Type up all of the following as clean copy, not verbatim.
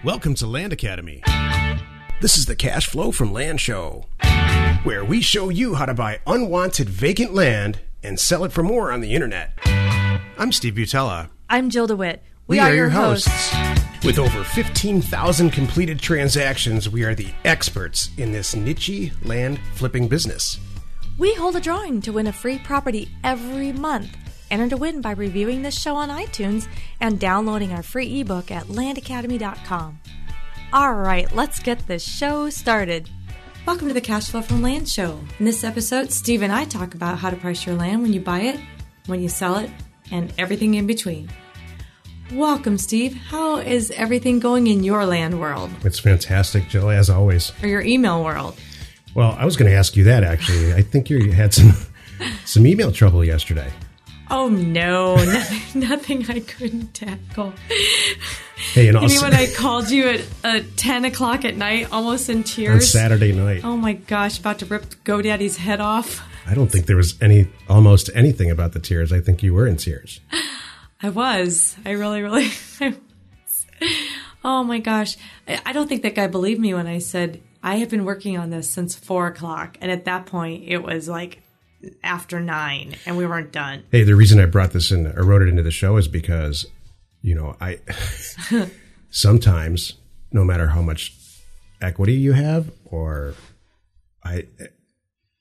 Welcome to Land Academy. This is the Cash Flow from Land show, where we show you how to buy unwanted vacant land and sell it for more on the internet. I'm Steve Butala. I'm Jill DeWit. We are your hosts. With over 15,000 completed transactions, we are the experts in this niche land flipping business. We hold a drawing to win a free property every month. Enter to win by reviewing this show on iTunes and downloading our free ebook at landacademy.com. All right, let's get this show started. Welcome to the Cash Flow from Land show. In this episode, Steve and I talk about how to price your land when you buy it, when you sell it, and everything in between. Welcome, Steve. How is everything going in your land world? It's fantastic, Jill, as always. Or your email world? Well, I was going to ask you that, actually. I think you had some email trouble yesterday. Oh, no. Nothing I couldn't tackle. Hey, you mean when I called you at 10 o'clock at night, almost in tears? On Saturday night. Oh, my gosh, about to rip GoDaddy's head off. I don't think there was almost anything about the tears. I think you were in tears. I was. I really I was. Oh, my gosh. I don't think that guy believed me when I said, I have been working on this since 4 o'clock. And at that point, it was like after 9 and we weren't done. Hey, the reason I brought this in or wrote it into the show is because, I sometimes, no matter how much equity you have, or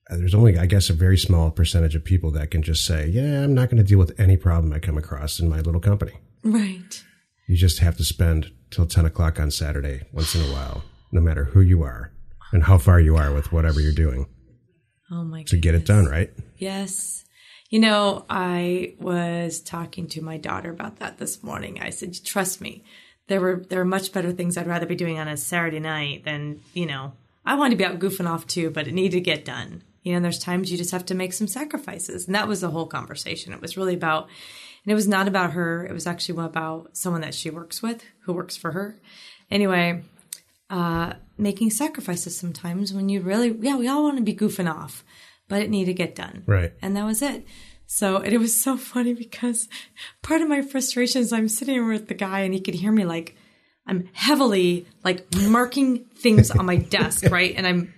there's only, I guess, a very small percentage of people that can just say, yeah, I'm not going to deal with any problem I come across in my little company. Right. You just have to spend till 10 o'clock on Saturday once in a while, no matter who you are and how far you are with whatever you're doing. Oh, my goodness. To get it done, right? Yes. I was talking to my daughter about that this morning. I said, trust me, there are much better things I'd rather be doing on a Saturday night than, I wanted to be out goofing off too, but it needed to get done. There's times you just have to make some sacrifices. And that was the whole conversation. It was really about, and it was not about her. It was actually about someone that she works with, who works for her. Anyway, making sacrifices sometimes when you really, we all want to be goofing off, but it needed to get done. Right. And that was it. So it was so funny because part of my frustration is I'm sitting with the guy and he could hear me I'm heavily marking things on my desk, right? And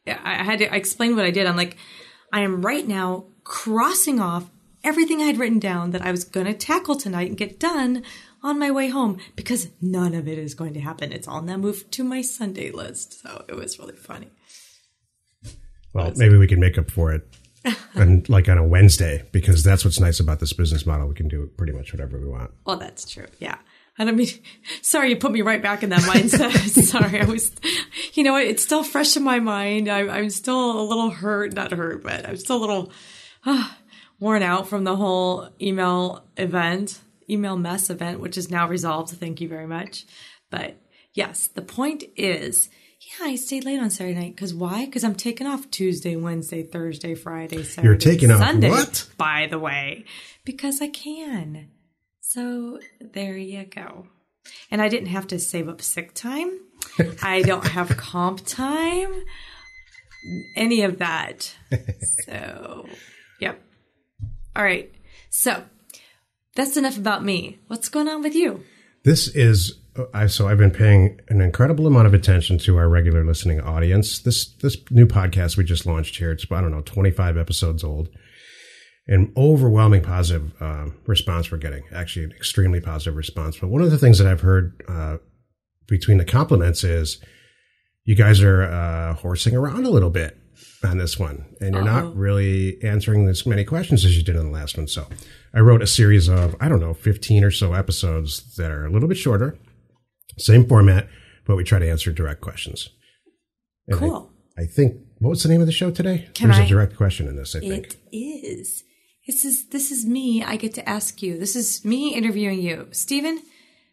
I had to explain what I did. I'm like, I am right now crossing off everything I had written down that I was going to tackle tonight and get done on my way home because none of it is going to happen. It's all now moved to my Sunday list. So it was really funny. Well, maybe we can make up for it and on a Wednesday, because that's what's nice about this business model. We can do pretty much whatever we want. Well, that's true. Yeah. I don't mean, sorry, you put me right back in that mindset. Sorry. I was, it's still fresh in my mind. I'm still a little not hurt, but I'm still a little worn out from the whole email mess event, which is now resolved. Thank you very much. But yes, the point is, I stayed late on Saturday night. Because why? Because I'm taking off Tuesday, Wednesday, Thursday, Friday, Saturday, You're taking Sunday, off what? By the way, because I can. So there you go. And I didn't have to save up sick time. I don't have comp time. Any of that. So, yep. All right. So that's enough about me. What's going on with you? This is, I've been paying an incredible amount of attention to our regular listening audience. This new podcast we just launched here, it's, 25 episodes old. An overwhelming positive response we're getting, actually an extremely positive response. But one of the things that I've heard between the compliments is you guys are horsing around a little bit on this one, and you're not really answering as many questions as you did on the last one. So I wrote a series of, 15 or so episodes that are a little bit shorter, same format, but we try to answer direct questions. And cool. I think, what was the name of the show today? There's a direct question in this, I think. It is. This is me. I get to ask you. This is me interviewing you. Stephen,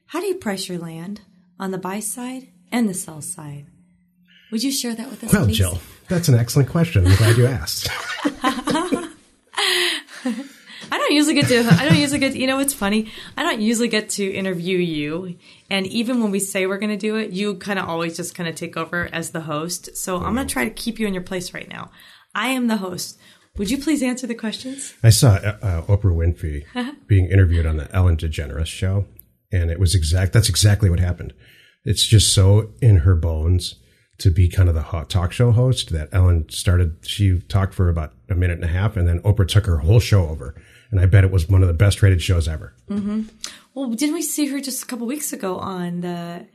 how do you price your land on the buy side and the sell side? Would you share that with us, Well, please? Jill, that's an excellent question. I'm glad you asked. I don't usually get, it's funny. I don't usually get to interview you. And even when we say we're going to do it, you kind of always just kind of take over as the host. So I'm going to try to keep you in your place right now. I am the host. Would you please answer the questions? I saw Oprah Winfrey being interviewed on the Ellen DeGeneres show, and it was that's exactly what happened. It's just so in her bones to be kind of the hot talk show host that Ellen started. She talked for about a minute and a half, and then Oprah took her whole show over. And I bet it was one of the best rated shows ever. Mm-hmm. Well, didn't we see her just a couple weeks ago on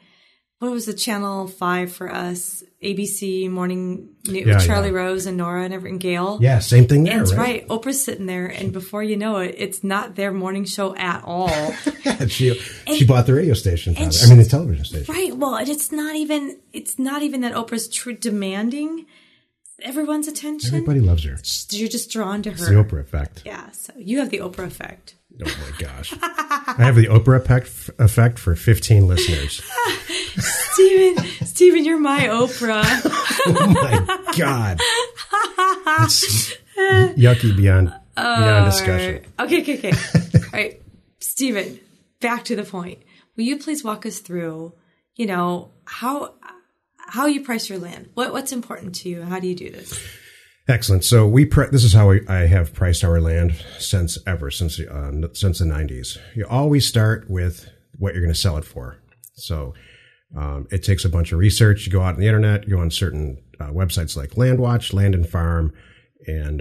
what was the Channel 5 for us? ABC Morning with Charlie Rose and Nora and Gail. Yeah, same thing there, That's right. Oprah's sitting there, and before you know it, it's not their morning show at all. she bought the radio station. The television station. Right. Well, and it's not even that Oprah's demanding everyone's attention. Everybody loves her. You're just drawn to her. It's the Oprah effect. Yeah. So you have the Oprah effect. Oh my gosh. I have the Oprah effect for 15 listeners. Steven, you're my Oprah. Oh my God. It's yucky beyond discussion. Okay. All right. Steven, back to the point. Will you please walk us through, how you price your land? What's important to you? How do you do this? Excellent. So this is how I have priced our land since the 90s. You always start with what you're going to sell it for. So it takes a bunch of research. You go out on the internet, you go on certain websites like LandWatch, Land and Farm, and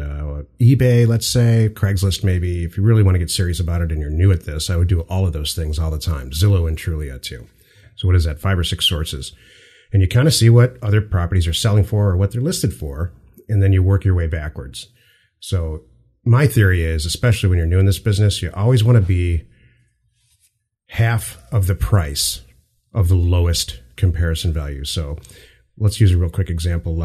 eBay, let's say, Craigslist maybe. If you really want to get serious about it and you're new at this, I would do all of those things all the time. Zillow and Trulia too. So what is that? 5 or 6 sources. And you kind of see what other properties are selling for or what they're listed for. And then you work your way backwards. So my theory is, especially when you're new in this business, you always want to be half of the price of the lowest comparison value. So let's use a real quick example.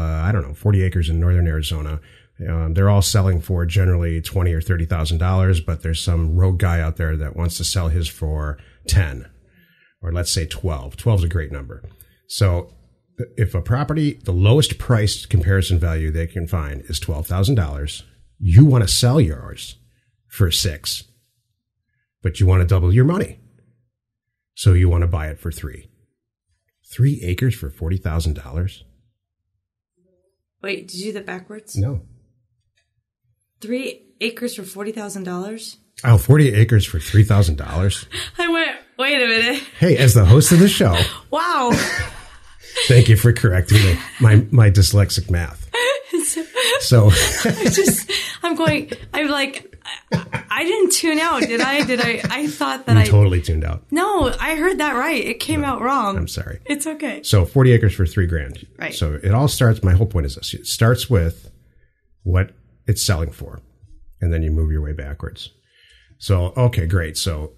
40 acres in northern Arizona. They're all selling for generally $20,000 or $30,000, but there's some rogue guy out there that wants to sell his for 10, or let's say 12. 12 is a great number. So if a property, the lowest priced comparison value they can find is $12,000, you want to sell yours for $6,000, but you want to double your money. So you want to buy it for $3,000. 3 acres for $40,000? Wait, did you do that backwards? No. 3 acres for $40,000? Oh, 40 acres for $3,000? I went, wait a minute. Hey, as the host of the show. Wow. Thank you for correcting me. My dyslexic math. So I didn't tune out, did I? I thought that you totally tuned out. No, I heard that right. It came out wrong. I'm sorry. It's okay. So 40 acres for $3,000. Right. So it all starts, my whole point is this. It starts with what it's selling for, and then you move your way backwards. So, okay, great. So,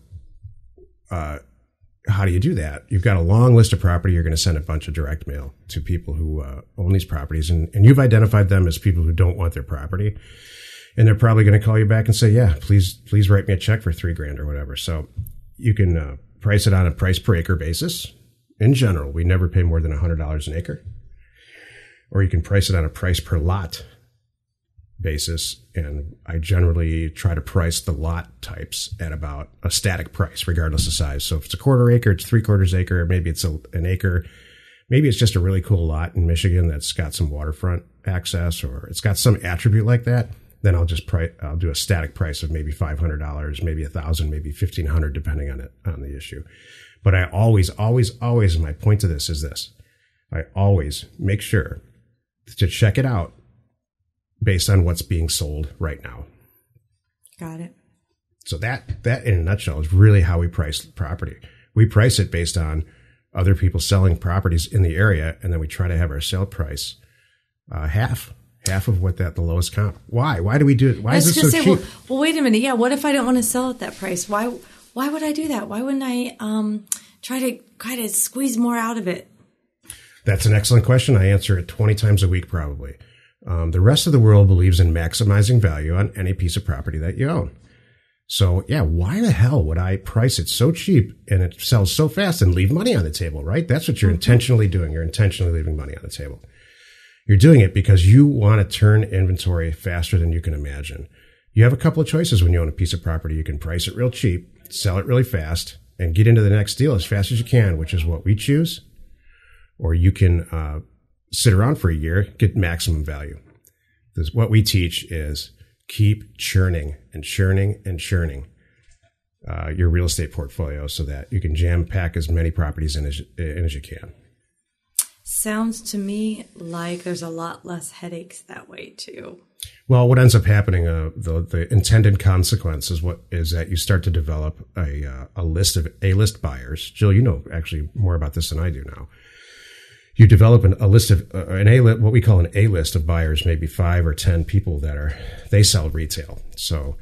how do you do that? You've got a long list of property. You're going to send a bunch of direct mail to people who own these properties. And you've identified them as people who don't want their property. And they're probably going to call you back and say, yeah, please write me a check for $3,000 or whatever. So you can price it on a price per acre basis. In general, we never pay more than $100 an acre. Or you can price it on a price per lot basis, and I generally try to price the lot types at about a static price, regardless of size. So if it's a quarter acre, it's 3/4 acre, maybe it's an acre, maybe it's just a really cool lot in Michigan that's got some waterfront access, or it's got some attribute like that. Then I'll do a static price of maybe $500, maybe $1,000, maybe $1,500, depending on the issue. But I always, my point to this is this: I always make sure to check it out based on what's being sold right now. Got it. So that in a nutshell is really how we price property. We price it based on other people selling properties in the area, and then we try to have our sale price half of what the lowest comp. Why? Why do we do it? Why is it so cheap? Well, wait a minute. Yeah, what if I don't want to sell at that price? Why would I do that? Why wouldn't I try to squeeze more out of it? That's an excellent question. I answer it 20 times a week probably. The rest of the world believes in maximizing value on any piece of property that you own. So, yeah, why the hell would I price it so cheap and it sells so fast and leave money on the table, right? That's what you're intentionally doing. You're intentionally leaving money on the table. You're doing it because you want to turn inventory faster than you can imagine. You have a couple of choices when you own a piece of property. You can price it real cheap, sell it really fast, and get into the next deal as fast as you can, which is what we choose. Or you can sit around for a year, get maximum value. What we teach is keep churning and churning and churning. your real estate portfolio so that you can jam pack as many properties in as you can. Sounds to me like there's a lot less headaches that way too. Well, what ends up happening, the intended consequence is that you start to develop a list of A-list buyers. Jill, you know actually more about this than I do now. You develop a list of what we call an A-list of buyers, maybe 5 or 10 people they sell retail. So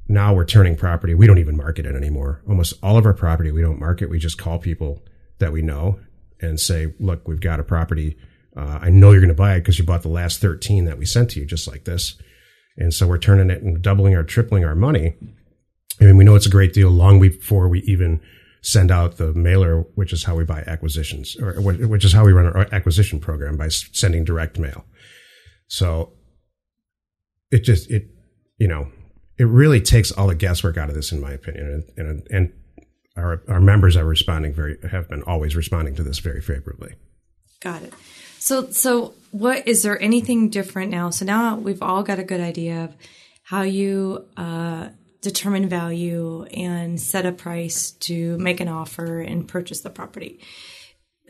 now we're turning property. We don't even market it anymore. Almost all of our property we don't market. We just call people that we know and say, look, we've got a property. I know you're going to buy it because you bought the last 13 that we sent to you, just like this. And so we're turning it and doubling or tripling our money. And we know it's a great deal long before we even send out the mailer, which is how we buy acquisitions, or which is how we run our acquisition program, by sending direct mail. So it really takes all the guesswork out of this, in my opinion. And our members have been always responding to this very favorably. Got it. So what, is there anything different now? So now we've all got a good idea of how you determine value and set a price to make an offer and purchase the property.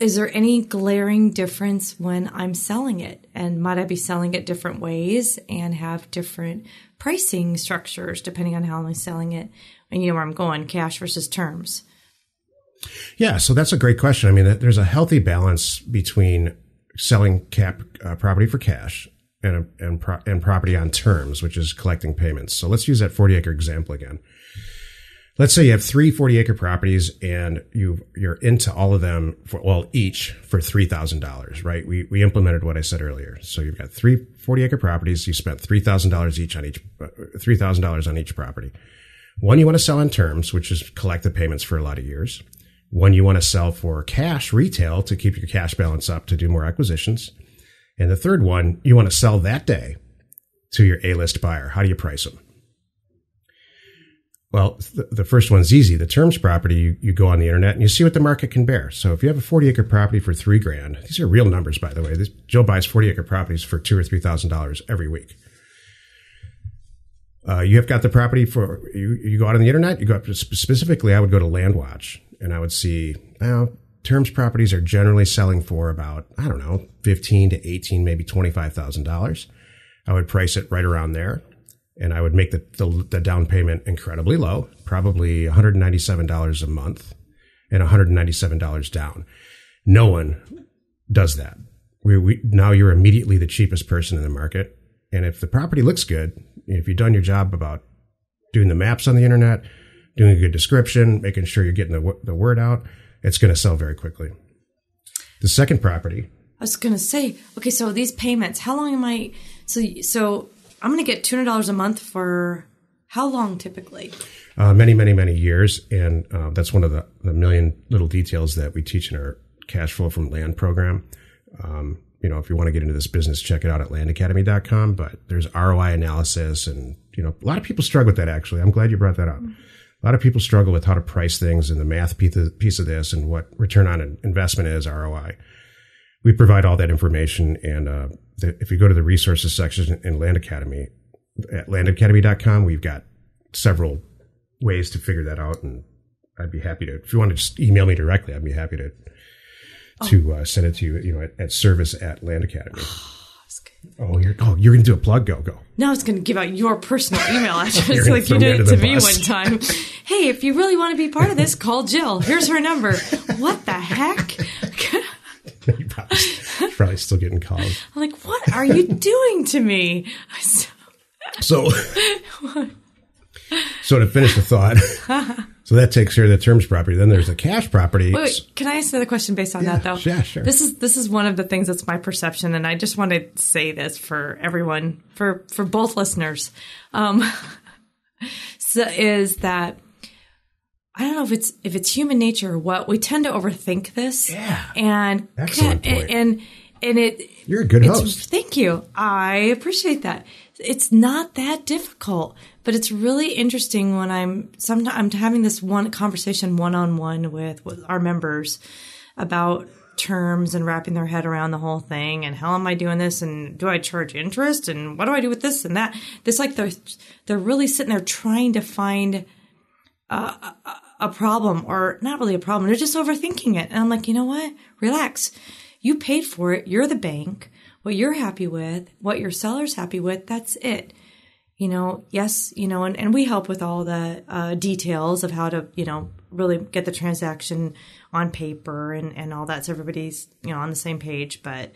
Is there any glaring difference when I'm selling it? And might I be selling it different ways and have different pricing structures depending on how I'm selling it? And you know where I'm going, cash versus terms. Yeah, so that's a great question. I mean, there's a healthy balance between selling property for cash and property on terms, which is collecting payments. So let's use that 40-acre example again. Let's say you have 3 40-acre properties and you're into all of them each for $3,000, right? We implemented what I said earlier. So you've got 3 40-acre properties. You spent $3,000 each on $3,000 on each property. One you want to sell on terms, which is collect the payments for a lot of years. One you want to sell for cash retail to keep your cash balance up to do more acquisitions. And the third one you want to sell that day to your A-list buyer. How do you price them? Well, the first one's easy. The terms property, you go on the internet and you see what the market can bear. So if you have a 40-acre property for $3,000, these are real numbers, by the way. Joe buys 40-acre properties for $2,000 or $3,000 every week. You have got the property for you go out on the internet. You go up to, specifically, I would go to LandWatch and I would see terms properties are generally selling for about, I don't know, $15,000 to $18,000, maybe $25,000. I would price it right around there. And I would make the down payment incredibly low, probably $197 a month and $197 down. No one does that. Now you're immediately the cheapest person in the market. And if the property looks good, if you've done your job about doing the maps on the internet, doing a good description, making sure you're getting the word out, it's going to sell very quickly. The second property. I was going to say, okay, so these payments, how long am I? So I'm going to get $200 a month for how long typically? Many, many, many years. And that's one of the million little details that we teach in our cash flow from land program. If you want to get into this business, check it out at landacademy.com. But there's ROI analysis. And, a lot of people struggle with that, actually. I'm glad you brought that up. Mm-hmm. A lot of people struggle with how to price things and the math piece of this and what return on investment is, ROI. We provide all that information. And if you go to the resources section in Land Academy, at landacademy.com, we've got several ways to figure that out. And I'd be happy to, if you want to just email me directly, I'd be happy to send it to you, at service@landacademy. You're going to do a plug? Go. No, I was going to give out your personal email address like you did it to me one time. Hey, if you really want to be part of this, call Jill. Here's her number. What the heck? You're probably still getting calls. I'm like, what are you doing to me? So to finish the thought, so that takes care of the terms property. Then there's the cash property. Wait, can I ask another question based on that, though? Yeah, sure. This is one of the things that's my perception, and I just want to say this for everyone, for both listeners, is that I don't know if it's human nature or what, we tend to overthink this. Yeah. And excellent point. And you're a good host. Thank you. I appreciate that. It's not that difficult, but it's really interesting when I'm having this one conversation one-on-one with our members about terms and wrapping their head around the whole thing and how am I doing this and do I charge interest and what do I do with this and that? It's like they're really sitting there trying to find a problem, or not really a problem. They're just overthinking it. And I'm like, you know what? Relax. You paid for it. You're the bank. What you're happy with, what your seller's happy with, that's it. Yes, and we help with all the details of how to, really get the transaction on paper and all that. So everybody's, on the same page. But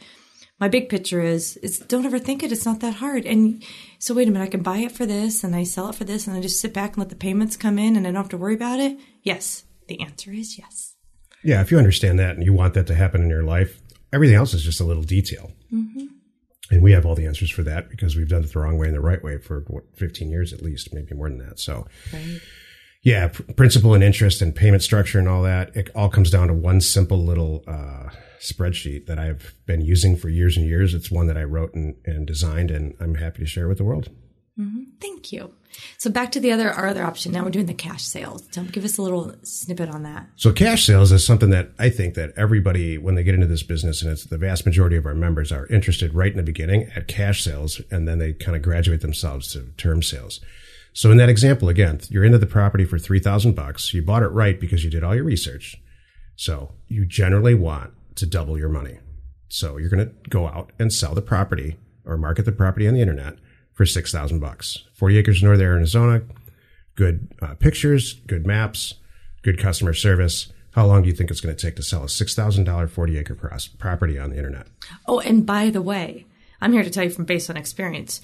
my big picture is don't overthink it. It's not that hard. And so wait a minute, I can buy it for this and I sell it for this and I just sit back and let the payments come in and I don't have to worry about it. Yes. The answer is yes. Yeah. If you understand that and you want that to happen in your life, everything else is just a little detail. Mm-hmm. And we have all the answers for that because we've done it the wrong way and the right way for 15 years at least, maybe more than that. So, right. Yeah, principal and interest and payment structure and all that, it all comes down to one simple little spreadsheet that I've been using for years and years. It's one that I wrote and designed, and I'm happy to share it with the world. Mm-hmm. Thank you. So back to our other option. Now we're doing the cash sales. Give us a little snippet on that. So cash sales is something that I think that everybody, when they get into this business, and it's the vast majority of our members are interested right in the beginning at cash sales, and then they kind of graduate themselves to term sales. So in that example, again, you're into the property for $3,000. You bought it right because you did all your research. So you generally want to double your money. So you're going to go out and sell the property or market the property on the internet for $6,000. 40 acres in northern Arizona, good pictures, good maps, good customer service. How long do you think it's going to take to sell a $6,000 40-acre property on the internet? Oh, and by the way, I'm here to tell you from based on experience,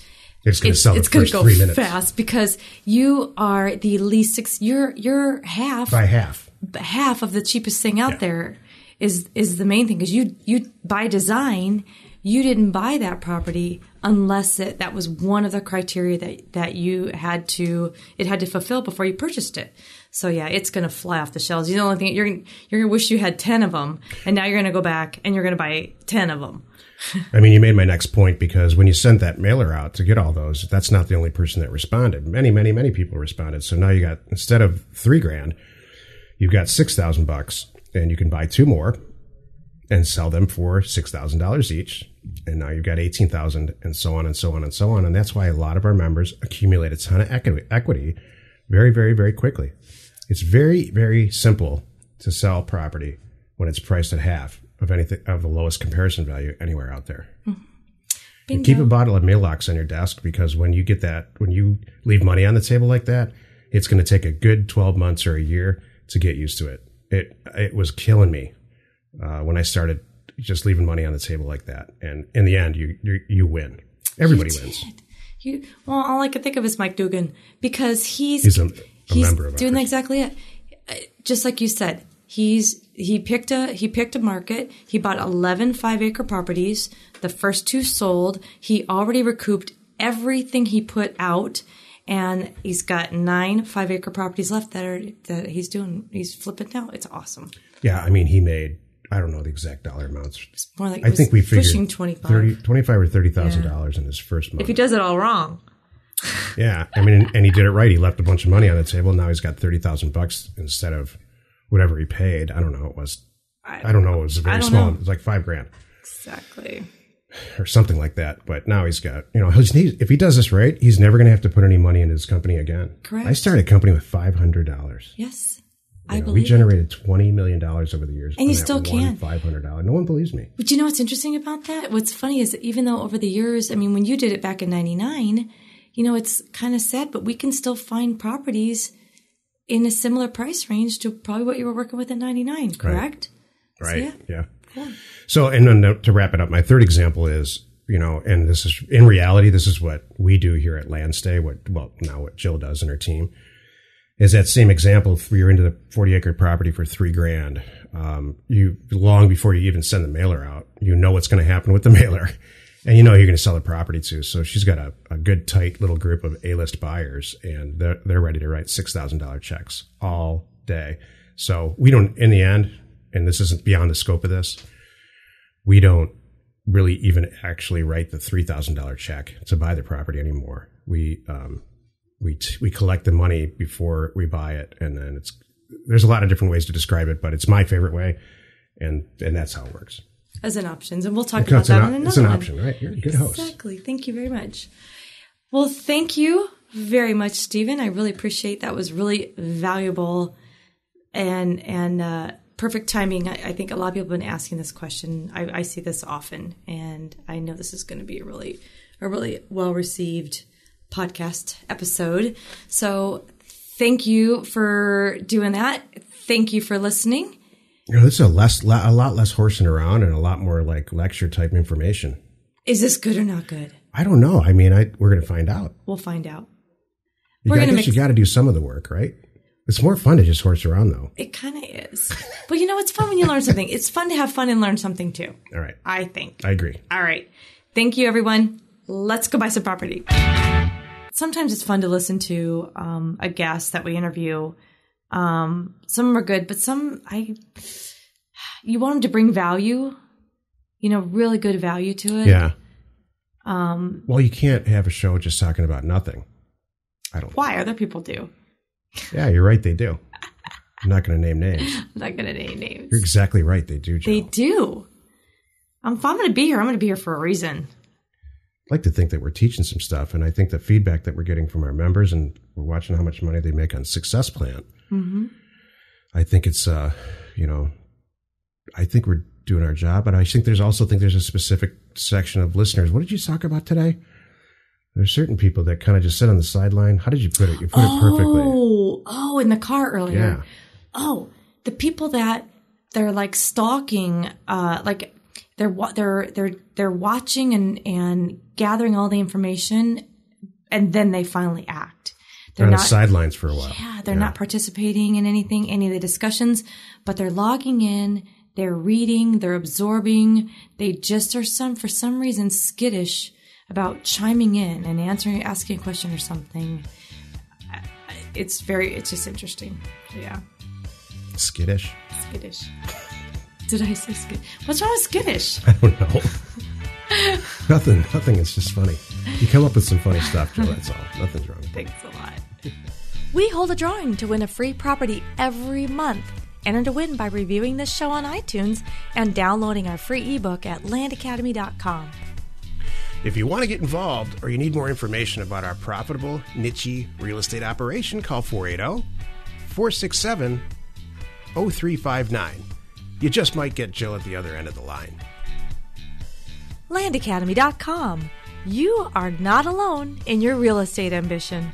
it's going to sell in the first 3 minutes. It's going to go fast because you are the least you're half by half of the cheapest thing out there is the main thing, because you by design you didn't buy that property unless that was one of the criteria that you had to fulfill before you purchased it. So yeah, it's going to fly off the shelves. The only thing you're going to wish you had 10 of them, and now you're going to go back and you're going to buy 10 of them. I mean, you made my next point, because when you sent that mailer out to get all those, that's not the only person that responded. Many, many, many people responded. So now you got, instead of $3,000, you've got $6,000, and you can buy 2 more and sell them for $6,000 each. And now you've got $18,000, and so on and so on and so on. And that's why a lot of our members accumulate a ton of equity very, very, very quickly. It's very, very simple to sell property when it's priced at half of anything of the lowest comparison value anywhere out there. And keep a bottle of Maalox on your desk, because when you leave money on the table like that, it's going to take a good 12 months or a year to get used to it. It was killing me when I started just leaving money on the table like that. And in the end, you win. Everybody wins. Well, all I could think of is Mike Dugan, because he's a member of doing exactly it. Just like you said, he picked a market. He bought 11 5-acre properties. The first 2 sold. He already recouped everything he put out, and he's got 9 5-acre properties left that he's doing. He's flipping now. It's awesome. Yeah, I mean, he made, I don't know the exact dollar amounts. It's more like, I think we figured pushing $25,000 or $30,000 in his first month. If he does it all wrong. Yeah, I mean, and he did it right. He left a bunch of money on the table. Now he's got $30,000 instead of whatever he paid. I don't know. It was very small. It was like $5,000. Exactly. Or something like that. But now he's got, if he does this right, he's never going to have to put any money into his company again. Correct. I started a company with $500. Yes. We generated $20 million over the years. And you still can. $500. No one believes me. But you know what's interesting about that? What's funny is that even though over the years, I mean, when you did it back in 99, it's kind of sad, but we can still find properties in a similar price range to probably what you were working with in 99, correct? Right. So, yeah. Cool. So, and then to wrap it up, my third example is, and this is, in reality, this is what we do here at Landstay, what Jill does and her team, is that same example. If you're into the 40-acre property for $3,000, you, long before you even send the mailer out, what's going to happen with the mailer. And you're going to sell the property too. So she's got a good, tight little group of A-list buyers, and they're ready to write $6,000 checks all day. So we don't, in the end, and this isn't beyond the scope of this, we don't really even actually write the $3,000 check to buy the property anymore. We collect the money before we buy it, and then there's a lot of different ways to describe it, but it's my favorite way, and that's how it works. As an option. And we'll talk about that in another one. It's an option, right? You're a good host. Exactly. Thank you very much. Well, thank you very much, Stephen. I really appreciate that. Was really valuable and perfect timing. I think a lot of people have been asking this question. I see this often, and I know this is going to be a really well-received podcast episode. So thank you for doing that. Thank you for listening. This is a lot less horsing around and a lot more like lecture type information. Is this good or not good? I don't know. I mean, we're going to find out. We'll find out. I guess you got to do some of the work, right? It's more fun to just horse around, though. It kind of is. But it's fun when you learn something. It's fun to have fun and learn something, too. All right. I think. I agree. All right. Thank you, everyone. Let's go buy some property. Sometimes it's fun to listen to a guest that we interview. Some of them are good, but you want them to bring value, really good value to it. Yeah. Well, you can't have a show just talking about nothing. Why? Other people do. Yeah, you're right. They do. I'm not going to name names. I'm not going to name names. You're exactly right. They do, Joe. They do. If I'm going to be here, I'm going to be here for a reason. I like to think that we're teaching some stuff, and I think the feedback that we're getting from our members, and we're watching how much money they make on Success Plan. Mm-hmm. I think it's, I think we're doing our job, but I think there's a specific section of listeners. What did you talk about today? There's certain people that kind of just sit on the sideline. How did you put it? You put it perfectly. Oh, in the car earlier. Yeah. Oh, the people that they're like stalking, like they're watching and gathering all the information, and then they finally act. They're on the sidelines for a while. Yeah, they're not participating in any of the discussions, but they're logging in, they're reading, they're absorbing. They just are for some reason skittish about chiming in and asking a question or something. It's just interesting. Yeah. Skittish? Skittish. Did I say skittish? What's wrong with skittish? I don't know. Nothing. It's just funny. You come up with some funny stuff, Joe. That's all. Nothing's wrong. Thanks a lot. We hold a drawing to win a free property every month. Enter to win by reviewing this show on iTunes and downloading our free ebook at landacademy.com. If you want to get involved or you need more information about our profitable, niche real estate operation, call 480-467-0359. You just might get Jill at the other end of the line. landacademy.com. You are not alone in your real estate ambition.